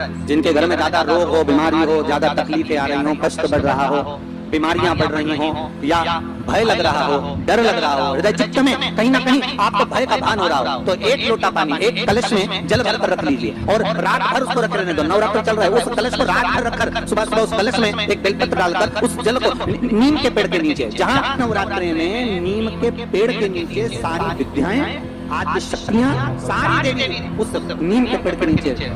जिनके घर में ज्यादा रोग हो, बीमारी हो, ज्यादा तकलीफें आ रही हो, कष्ट बढ़ रहा हो, बीमारियां बढ़ रही हो, या भय लग रहा हो, डर लग रहा हो, हृदय चित्त में कहीं ना कहीं आपको भय का भान हो रहा हो, तो एक लोटा पानी एक कलश में जल भर कर रख लीजिए और रात भर उसको रख रहने दो। नवरात्र चल रहा है, उस कलश को रात भर रखकर सुबह सुबह उस कलश में एक बेलपत्र डालकर उस जल को नीम के पेड़ के नीचे, जहाँ नवरात्रि में नीम के पेड़ के नीचे सारी विद्याएं, आदि शक्तियां, सारी देवी उस नीम के पेड़ के नीचे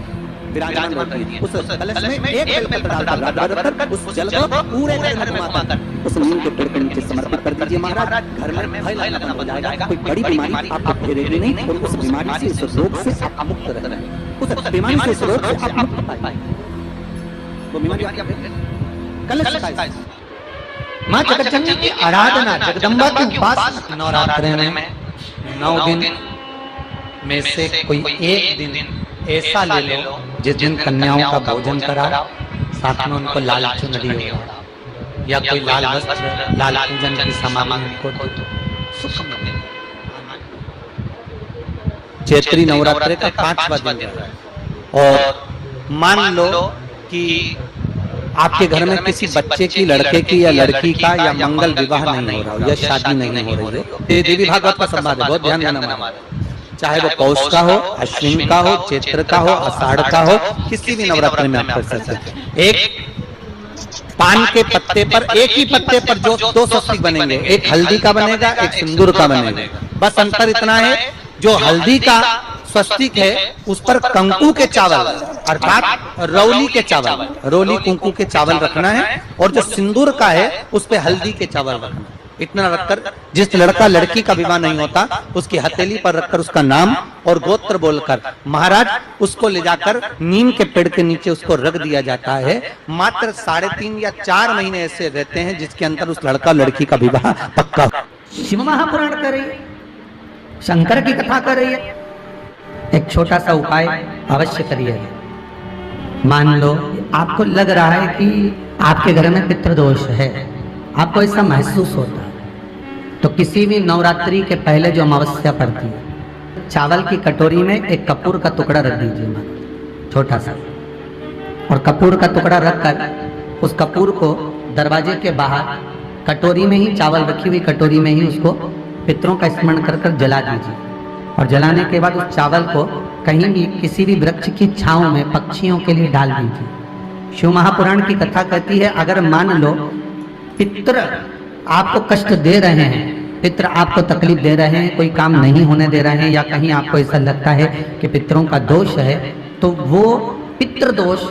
विराजमान रहती है। उस कलश में एक बेलपत्र डालकर रात भर उस जल को पूरे घर में घुमाकर उस नीम के पेड़ के नीचे समर्पित कर दीजिए। महाराज घर में भय लगना बंद हो जाएगा, कोई बड़ी बीमारी आपको घेरेगी नहीं और उस बीमारी से, इस रोग से आप मुक्त रहेंगे। उस बीमारी से, इस रोग से आप मुक्त पाएंगे। वो बीमारी कलश का माँ जगज्जननी की आराधना, जगदम्बा की उपासना नवरात्र में 9 दिन में से कोई एक दिन ऐसा ले लो जिस दिन कन्याओं का भोजन करा, साथ में उनको लाल चुनरी हो या कोई लाल वस्त्र, लाल पूजन की सामग्री उनको दो। चैत्री नवरात्रि का 5वां दिन है और मान लो कि आपके घर में किसी बच्चे की, लड़के की या लड़की का या मंगल विवाह नहीं हो रहा हो या शादी नहीं हो रही हो, देवी भागवत का संवाद है, बहुत ध्यान देना। चाहे वो पौष का हो, अश्विन का हो, चैत्र का हो, आषाढ़ का हो, किसी भी नवरात्र में आप कर सकते हैं। एक पान के पत्ते पर, एक ही पत्ते पर जो 2 स्वस्तिक बनेंगे, एक हल्दी का बनेगा, एक सिंदूर का बनेगा। बस अंतर इतना है, जो हल्दी का स्वस्तिक है उस पर कंकु के चावल अर्थात रौली के चावल, रोली कुंकू के चावल रखना है, और जो सिंदूर का है उस पे हल्दी के चावल रखना है। इतना रखकर जिस लड़का लड़की का विवाह नहीं होता उसकी हथेली पर रखकर उसका नाम और गोत्र बोलकर महाराज उसको ले जाकर नीम के पेड़ के नीचे उसको रख दिया जाता है। मात्र 3.5 या 4 महीने ऐसे रहते हैं जिसके अंदर उस लड़का लड़की का विवाह पक्का। शिव महापुराण कर रही है, शंकर की कथा कर रही है। एक छोटा सा उपाय अवश्य करिए। मान लो आपको लग रहा है कि आपके घर में पितृदोष है, आपको ऐसा महसूस होता है, तो किसी भी नवरात्रि के पहले जो अमावस्या पड़ती है, चावल की कटोरी में एक कपूर का टुकड़ा रख दीजिए, छोटा सा, और कपूर का टुकड़ा रखकर उस कपूर को दरवाजे के बाहर कटोरी में ही, चावल रखी हुई कटोरी में ही उसको पितरों का स्मरण कर कर जला दीजिए। और जलाने के बाद उस चावल को कहीं भी किसी भी वृक्ष की छांव में पक्षियों के लिए डाल दीजिए। शिव महापुराण की कथा कहती है, अगर मान लो पितृ आपको कष्ट दे रहे हैं, पितृ आपको तकलीफ दे रहे हैं, कोई काम नहीं होने दे रहे हैं, या कहीं आपको ऐसा लगता है कि पितरों का दोष है, तो वो पितृ दोष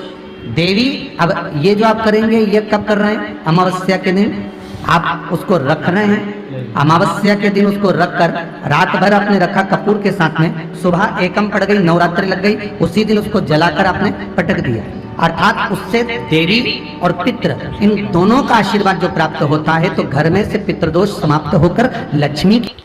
देवी, अब ये जो आप करेंगे ये कब कर रहे हैं? अमावस्या के दिन आप उसको रख रहे हैं। अमावस्या के दिन उसको रखकर रात भर आपने रखा कपूर के साथ में, सुबह एकम पड़ गई, नवरात्रि लग गई, उसी दिन उसको जलाकर आपने पटक दिया। अर्थात उससे देवी और पितृ इन दोनों का आशीर्वाद जो प्राप्त होता है, तो घर में से पितृदोष समाप्त होकर लक्ष्मी की